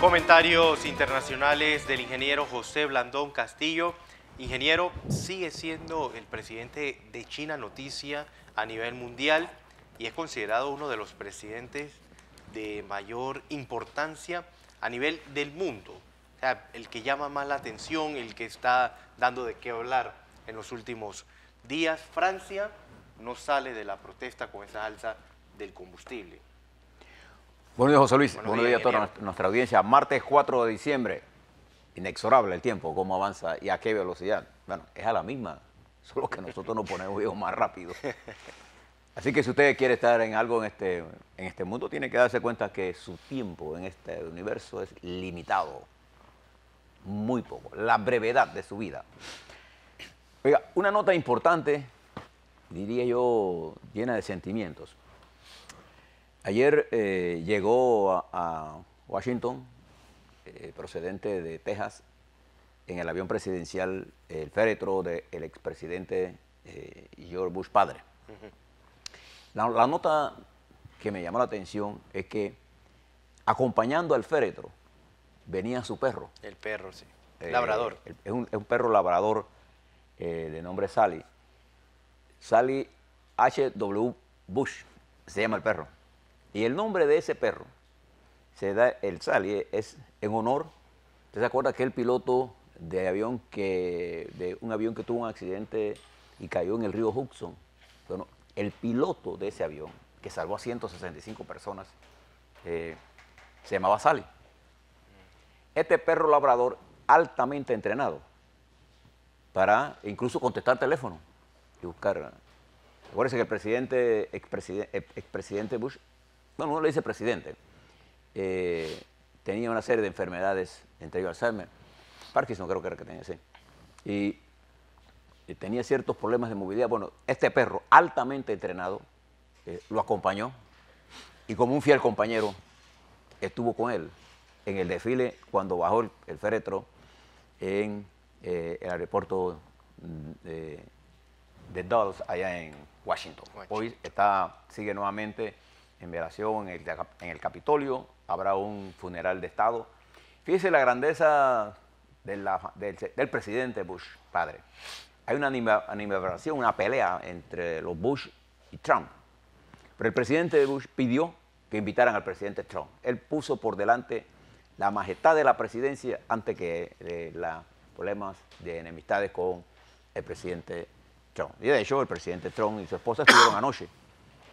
Comentarios internacionales del ingeniero José Blandón Castillo. Ingeniero, sigue siendo el presidente de China noticia a nivel mundial y es considerado uno de los presidentes de mayor importancia a nivel del mundo. O sea, el que llama más la atención, el que está dando de qué hablar en los últimos días. Francia no sale de la protesta con esa alza del combustible. Buenos días, José Luis. Buenos días días a toda nuestra audiencia. Martes 4 de diciembre. Inexorable el tiempo, cómo avanza y a qué velocidad. Bueno, es a la misma, solo que nosotros nos ponemos más rápido. Así que si usted quiere estar en algo en este mundo, tiene que darse cuenta que su tiempo en este universo es limitado. Muy poco. La brevedad de su vida. Oiga, una nota importante, diría yo, llena de sentimientos. Ayer llegó a Washington, procedente de Texas, en el avión presidencial, el féretro del expresidente George Bush padre. La nota que me llamó la atención es que acompañando al féretro venía su perro. El perro, sí. Labrador. Es un perro labrador de nombre Sally. Sally H.W. Bush se llama el perro. Y el nombre de ese perro se da, el Sally, es en honor. ¿Usted se acuerda que el piloto de un avión que tuvo un accidente y cayó en el río Hudson? Bueno, el piloto de ese avión, que salvó a 165 personas, se llamaba Sally. Este perro labrador altamente entrenado para incluso contestar teléfono y buscar. Acuérdense que el expresidente Bush, bueno, uno le dice presidente, tenía una serie de enfermedades, entre ellos Alzheimer, Parkinson creo que era que tenía, sí, y tenía ciertos problemas de movilidad. Bueno, este perro altamente entrenado lo acompañó y como un fiel compañero estuvo con él en el desfile cuando bajó el féretro en el aeropuerto de Dulles, allá en Washington. Hoy sigue nuevamente en velación en el Capitolio, habrá un funeral de Estado. Fíjese la grandeza del presidente Bush, padre. Hay una animación, una pelea entre los Bush y Trump. Pero el presidente Bush pidió que invitaran al presidente Trump. Él puso por delante la majestad de la presidencia antes que los problemas de enemistades con el presidente Trump. Y de hecho, el presidente Trump y su esposa estuvieron anoche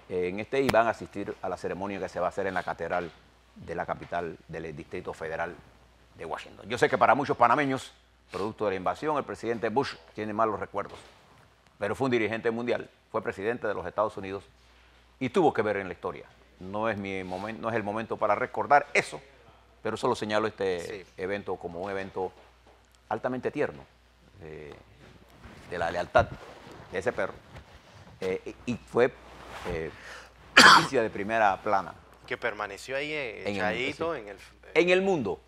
y van a asistir a la ceremonia que se va a hacer en la catedral de la capital del Distrito Federal de Washington. Yo sé que para muchos panameños, producto de la invasión, el presidente Bush tiene malos recuerdos, pero fue un dirigente mundial, fue presidente de los Estados Unidos y tuvo que ver en la historia. No es el momento para recordar eso, pero solo señalo este evento como un evento altamente tierno de la lealtad de ese perro. Y fue noticia de primera plana. Que permaneció ahí echadito en el mundo.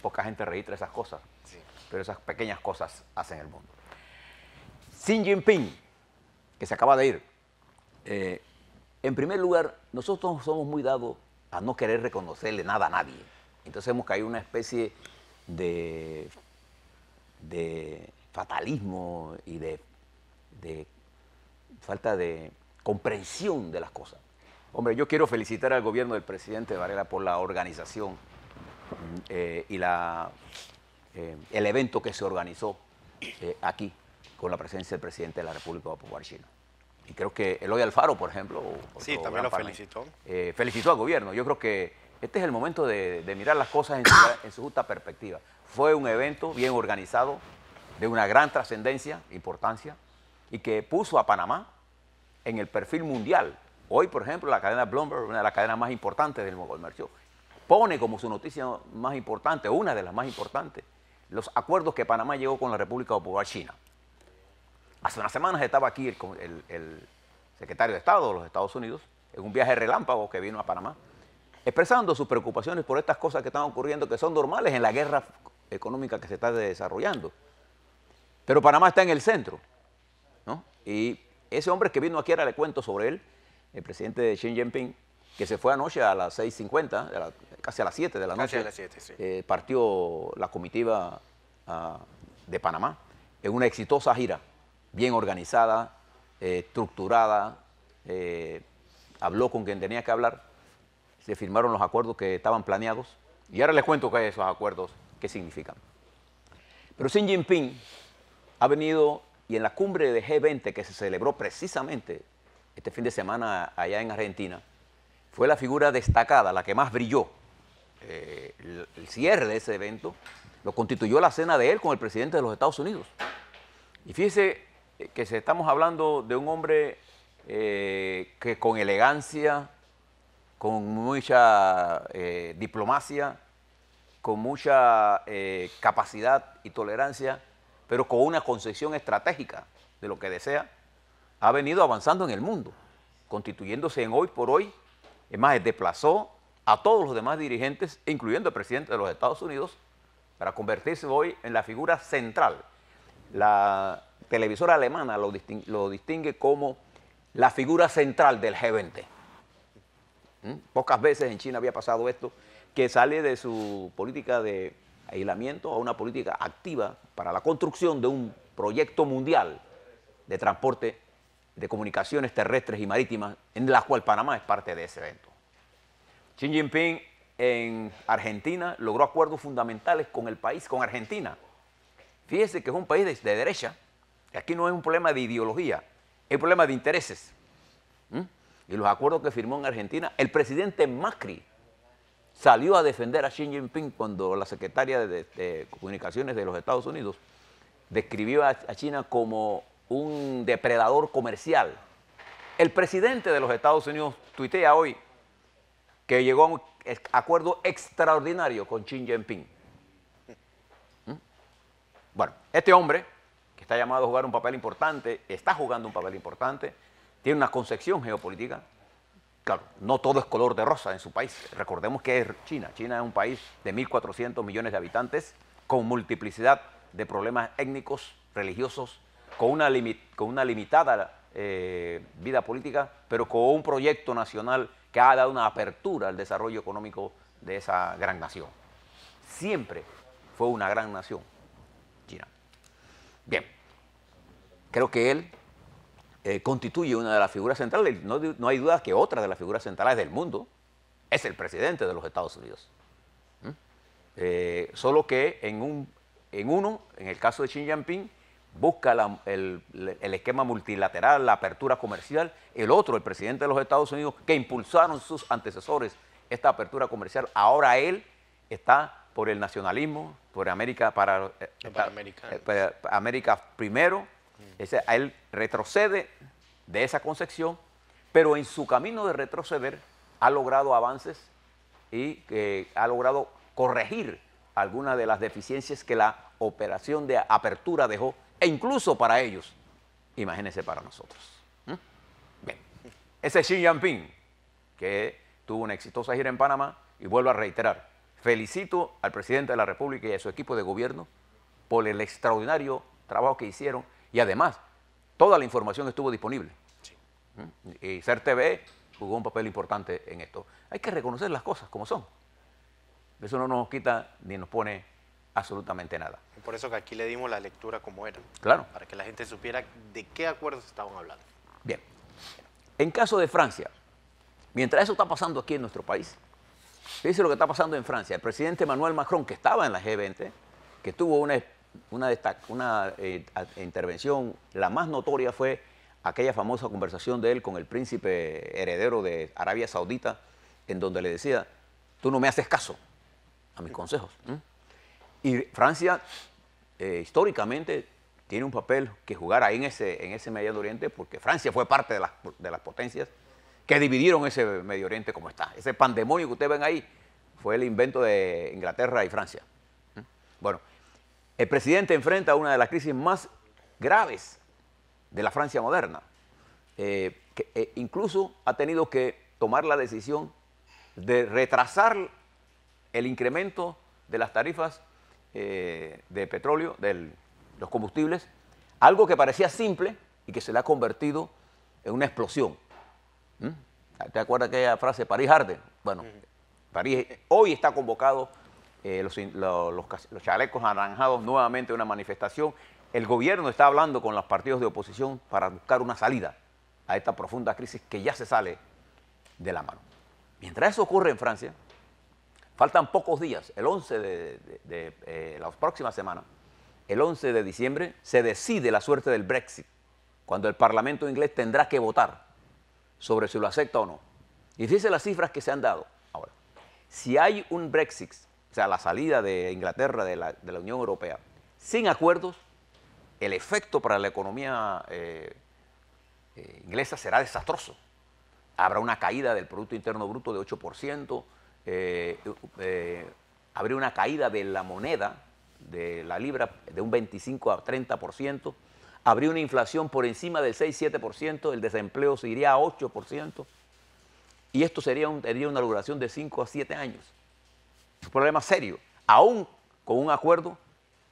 Poca gente registra esas cosas, pero esas pequeñas cosas hacen el mundo. Xi Jinping, que se acaba de ir. En primer lugar, nosotros somos muy dados a no querer reconocerle nada a nadie. Entonces hemos caído en una especie de fatalismo y de falta de comprensión de las cosas. Hombre, yo quiero felicitar al gobierno del presidente Varela por la organización y el evento que se organizó aquí con la presencia del presidente de la República Popular China. Y creo que Eloy Alfaro, por ejemplo, sí, también lo felicitó. Felicitó al gobierno. Yo creo que este es el momento de mirar las cosas en su justa perspectiva. Fue un evento bien organizado, de una gran trascendencia, importancia, y que puso a Panamá en el perfil mundial. Hoy, por ejemplo, la cadena Bloomberg, una de las cadenas más importantes del comercio, pone como su noticia más importante, una de las más importantes, los acuerdos que Panamá llegó con la República Popular China. Hace unas semanas estaba aquí el secretario de Estado de los Estados Unidos, en un viaje relámpago que vino a Panamá, expresando sus preocupaciones por estas cosas que están ocurriendo, que son normales en la guerra económica que se está desarrollando. Pero Panamá está en el centro, ¿no? Y ese hombre que vino aquí, ahora le cuento sobre él, el presidente Xi Jinping, que se fue anoche a las 6:50 casi a las 7 de la Casi noche. a las 7, sí. Partió la comitiva de Panamá en una exitosa gira, bien organizada, estructurada, habló con quien tenía que hablar, se firmaron los acuerdos que estaban planeados y ahora les cuento qué esos acuerdos, qué significan. Pero Xi Jinping ha venido y en la cumbre de G20 que se celebró precisamente este fin de semana allá en Argentina, fue la figura destacada, la que más brilló. El cierre de ese evento lo constituyó la cena de él con el presidente de los Estados Unidos. Y fíjese que estamos hablando de un hombre que con elegancia, con mucha diplomacia, con mucha capacidad y tolerancia, pero con una concepción estratégica de lo que desea, ha venido avanzando en el mundo, constituyéndose en hoy por hoy. Es más, desplazó a todos los demás dirigentes, incluyendo el presidente de los Estados Unidos, para convertirse hoy en la figura central. La televisora alemana lo distingue como la figura central del G20. Pocas veces en China había pasado esto, que sale de su política de aislamiento a una política activa para la construcción de un proyecto mundial de transporte, de comunicaciones terrestres y marítimas, en la cual Panamá es parte de ese evento. Xi Jinping en Argentina logró acuerdos fundamentales con el país, con Argentina. Fíjese que es un país de derecha, que aquí no es un problema de ideología, es un problema de intereses. Y los acuerdos que firmó en Argentina, el presidente Macri salió a defender a Xi Jinping cuando la secretaria de Comunicaciones de los Estados Unidos describió a China como un depredador comercial. El presidente de los Estados Unidos tuitea hoy que llegó a un acuerdo extraordinario con Xi Jinping. Bueno, este hombre, que está llamado a jugar un papel importante, está jugando un papel importante, tiene una concepción geopolítica. Claro, no todo es color de rosa en su país. Recordemos que es China. China es un país de 1.400 millones de habitantes, con multiplicidad de problemas étnicos, religiosos, con una limitada vida política, pero con un proyecto nacional que ha dado una apertura al desarrollo económico de esa gran nación. Siempre fue una gran nación, China. Bien, creo que él constituye una de las figuras centrales. No hay duda que otra de las figuras centrales del mundo es el presidente de los Estados Unidos. Solo que en el caso de Xi Jinping, busca el esquema multilateral, la apertura comercial. El otro, el presidente de los Estados Unidos, que impulsaron sus antecesores esta apertura comercial, ahora él está por el nacionalismo, por América América primero. Él retrocede de esa concepción, pero en su camino de retroceder ha logrado avances y ha logrado corregir algunas de las deficiencias que la operación de apertura dejó, e incluso para ellos, imagínense para nosotros. Bien, ese Xi Jinping, que tuvo una exitosa gira en Panamá, y vuelvo a reiterar, felicito al presidente de la República y a su equipo de gobierno por el extraordinario trabajo que hicieron, y además, toda la información estuvo disponible. Sí. Y CERTV jugó un papel importante en esto. Hay que reconocer las cosas como son. Eso no nos quita ni nos pone absolutamente nada. Y por eso que aquí le dimos la lectura como era. Claro. Para que la gente supiera de qué acuerdos estaban hablando. Bien. En caso de Francia, mientras eso está pasando aquí en nuestro país, fíjense lo que está pasando en Francia. El presidente Emmanuel Macron, que estaba en la G20, que tuvo una intervención, la más notoria fue aquella famosa conversación de él con el príncipe heredero de Arabia Saudita, en donde le decía, tú no me haces caso a mis consejos. Y Francia, históricamente, tiene un papel que jugar ahí en ese Medio Oriente, porque Francia fue parte de las potencias que dividieron ese Medio Oriente como está. Ese pandemonio que ustedes ven ahí fue el invento de Inglaterra y Francia. Bueno, el presidente enfrenta una de las crisis más graves de la Francia moderna. Incluso ha tenido que tomar la decisión de retrasar el incremento de las tarifas de petróleo, de los combustibles, algo que parecía simple y que se le ha convertido en una explosión. ¿Te acuerdas aquella frase, París arde? Bueno, París hoy está convocado los chalecos anaranjados nuevamente a una manifestación. El gobierno está hablando con los partidos de oposición para buscar una salida a esta profunda crisis que ya se sale de la mano. Mientras eso ocurre en Francia, faltan pocos días, el 11 de la próxima semana, el 11 de diciembre, se decide la suerte del Brexit, cuando el Parlamento inglés tendrá que votar sobre si lo acepta o no. Y fíjense las cifras que se han dado. Ahora, si hay un Brexit, o sea, la salida de Inglaterra de la Unión Europea, sin acuerdos, el efecto para la economía inglesa será desastroso. Habrá una caída del Producto Interno Bruto de 8%, habría una caída de la moneda, de la libra, de un 25 a 30%, habría una inflación por encima del 6-7%, el desempleo se iría a 8%, y esto sería una duración de 5 a 7 años. Es un problema serio. Aún con un acuerdo,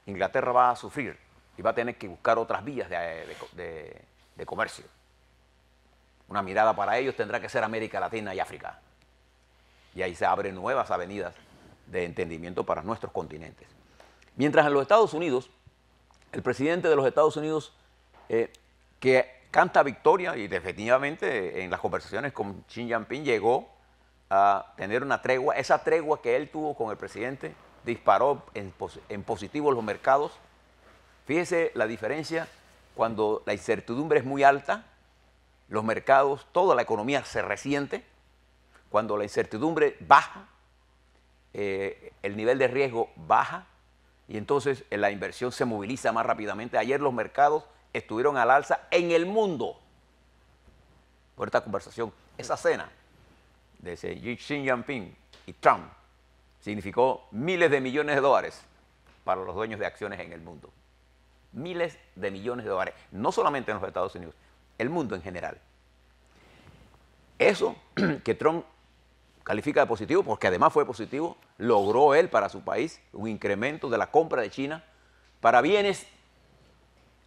Inglaterra va a sufrir y va a tener que buscar otras vías de comercio. Una mirada para ellos tendrá que ser América Latina y África. Y ahí se abren nuevas avenidas de entendimiento para nuestros continentes. Mientras en los Estados Unidos, el presidente de los Estados Unidos, que canta victoria, y definitivamente en las conversaciones con Xi Jinping llegó a tener una tregua. Esa tregua que él tuvo con el presidente disparó en positivo los mercados. Fíjese la diferencia cuando la incertidumbre es muy alta, los mercados, toda la economía se resiente. Cuando la incertidumbre baja, el nivel de riesgo baja y entonces la inversión se moviliza más rápidamente. Ayer los mercados estuvieron al alza en el mundo por esta conversación. Esa cena de Xi Jinping y Trump significó miles de millones de dólares para los dueños de acciones en el mundo. Miles de millones de dólares, no solamente en los Estados Unidos, el mundo en general. Eso que Trump califica de positivo, porque además fue positivo, logró él para su país un incremento de la compra de China para bienes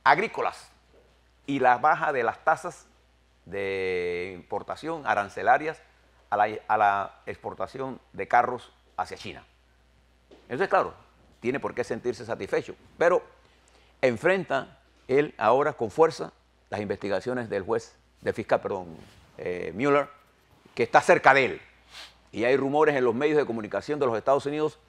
agrícolas y la baja de las tasas de importación arancelarias a la exportación de carros hacia China. Entonces, claro, tiene por qué sentirse satisfecho, pero enfrenta él ahora con fuerza las investigaciones del fiscal Mueller, que está cerca de él. Y hay rumores en los medios de comunicación de los Estados Unidos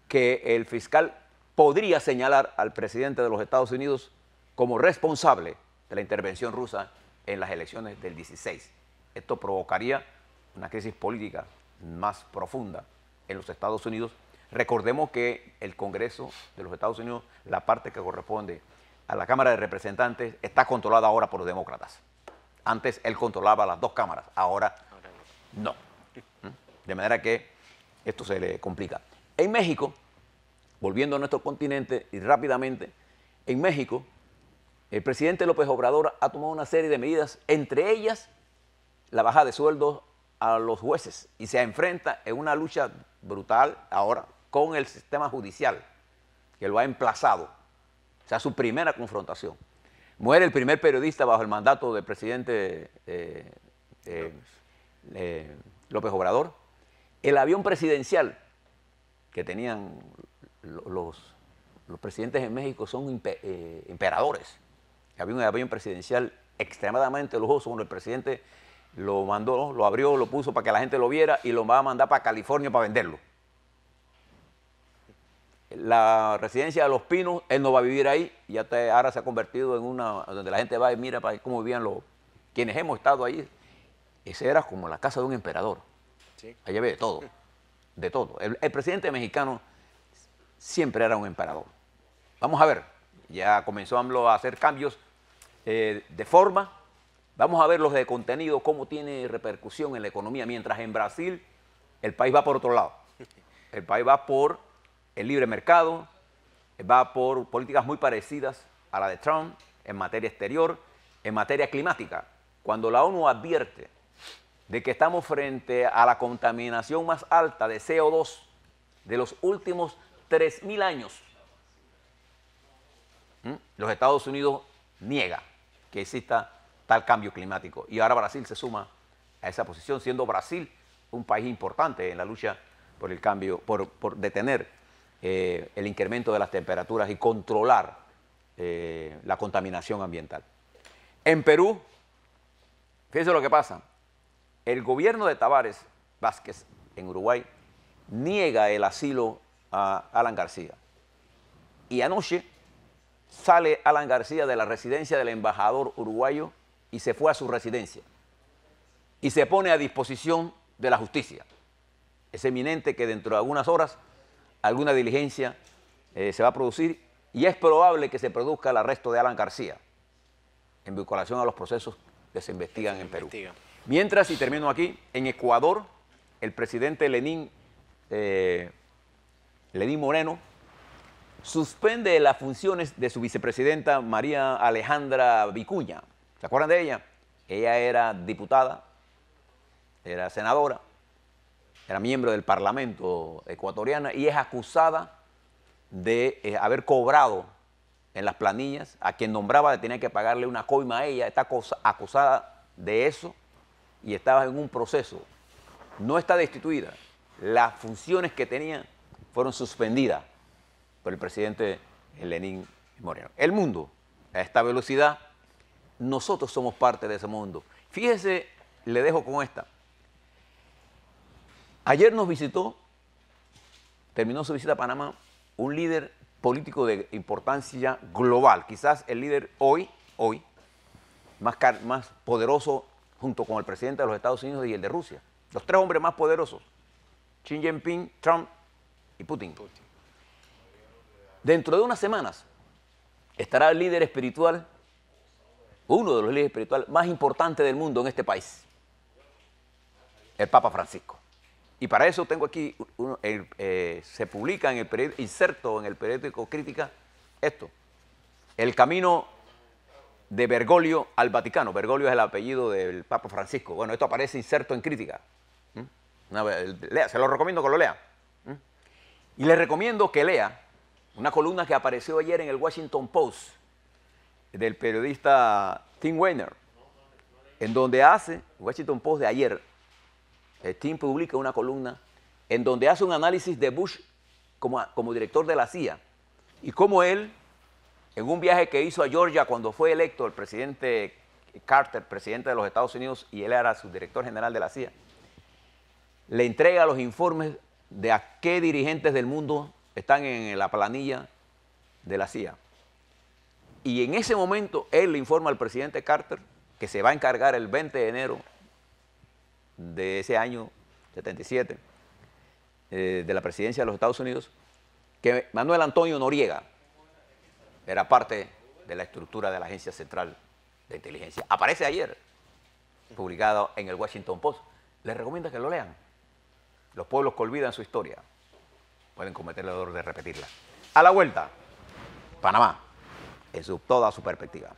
que el fiscal podría señalar al presidente de los Estados Unidos como responsable de la intervención rusa en las elecciones del 16. Esto provocaría una crisis política más profunda en los Estados Unidos. Recordemos que el Congreso de los Estados Unidos, la parte que corresponde a la Cámara de Representantes, está controlada ahora por los demócratas. Antes él controlaba las dos cámaras, ahora no. De manera que esto se le complica. En México, volviendo a nuestro continente y rápidamente, en México, el presidente López Obrador ha tomado una serie de medidas, entre ellas la baja de sueldos a los jueces, y se enfrenta en una lucha brutal ahora con el sistema judicial, que lo ha emplazado. O sea, su primera confrontación. Muere el primer periodista bajo el mandato del presidente López Obrador. El avión presidencial que tenían los presidentes en México son emperadores. Había un avión presidencial extremadamente lujoso, cuando el presidente lo mandó, lo abrió, lo puso para que la gente lo viera y lo va a mandar para California para venderlo. La residencia de Los Pinos, él no va a vivir ahí, ya ahora se ha convertido en una donde la gente va y mira para cómo vivían quienes hemos estado ahí. Esa era como la casa de un emperador. Sí. Allá ve de todo, de todo. El presidente mexicano siempre era un emperador. Vamos a ver, ya comenzó AMLO a hacer cambios de forma. Vamos a ver los de contenido, cómo tiene repercusión en la economía, mientras en Brasil el país va por otro lado. El país va por el libre mercado, va por políticas muy parecidas a la de Trump en materia exterior, en materia climática. Cuando la ONU advierte de que estamos frente a la contaminación más alta de CO2 de los últimos 3.000 años, los Estados Unidos niega que exista tal cambio climático. Y ahora Brasil se suma a esa posición, siendo Brasil un país importante en la lucha por el cambio, por detener el incremento de las temperaturas y controlar la contaminación ambiental. En Perú, fíjense lo que pasa. El gobierno de Tabaré Vázquez en Uruguay niega el asilo a Alan García. Y anoche sale Alan García de la residencia del embajador uruguayo y se fue a su residencia. Y se pone a disposición de la justicia. Es eminente que dentro de algunas horas alguna diligencia se va a producir y es probable que se produzca el arresto de Alan García en vinculación a los procesos que se investigan en Perú. Mientras, y termino aquí, en Ecuador, el presidente Lenín Moreno suspende las funciones de su vicepresidenta María Alejandra Vicuña. ¿Se acuerdan de ella? Ella era diputada, era senadora, era miembro del Parlamento ecuatoriano y es acusada de haber cobrado en las planillas. A quien nombraba le tenía que pagarle una coima a ella. Está acusada de eso y estaba en un proceso. No está destituida. Las funciones que tenía fueron suspendidas por el presidente Lenín Moreno. El mundo, a esta velocidad, nosotros somos parte de ese mundo. Fíjese, le dejo con esta. Ayer nos visitó, terminó su visita a Panamá, un líder político de importancia global, quizás el líder hoy más poderoso junto con el presidente de los Estados Unidos y el de Rusia. Los tres hombres más poderosos, Xi Jinping, Trump y Putin. Dentro de unas semanas estará el líder espiritual, uno de los líderes espirituales más importantes del mundo en este país, el Papa Francisco. Y para eso tengo aquí, se publica en el periódico, inserto en el periódico Crítica, esto, el camino de Bergoglio al Vaticano. Bergoglio es el apellido del Papa Francisco. Bueno, esto aparece inserto en Crítica. Lea, se lo recomiendo que lo lea. Y le recomiendo que lea una columna que apareció ayer en el Washington Post del periodista Tim Weiner, en donde hace, Washington Post de ayer, Tim publica una columna en donde hace un análisis de Bush como director de la CIA y cómo él, en un viaje que hizo a Georgia cuando fue electo el presidente Carter, presidente de los Estados Unidos, y él era su director general de la CIA, le entrega los informes de a qué dirigentes del mundo están en la planilla de la CIA. Y en ese momento él le informa al presidente Carter que se va a encargar el 20 de enero de ese año 77, de la presidencia de los Estados Unidos, que Manuel Antonio Noriega era parte de la estructura de la Agencia Central de Inteligencia. Aparece ayer, publicado en el Washington Post. Les recomiendo que lo lean. Los pueblos que olvidan su historia pueden cometer el error de repetirla. A la vuelta, Panamá, en toda su perspectiva.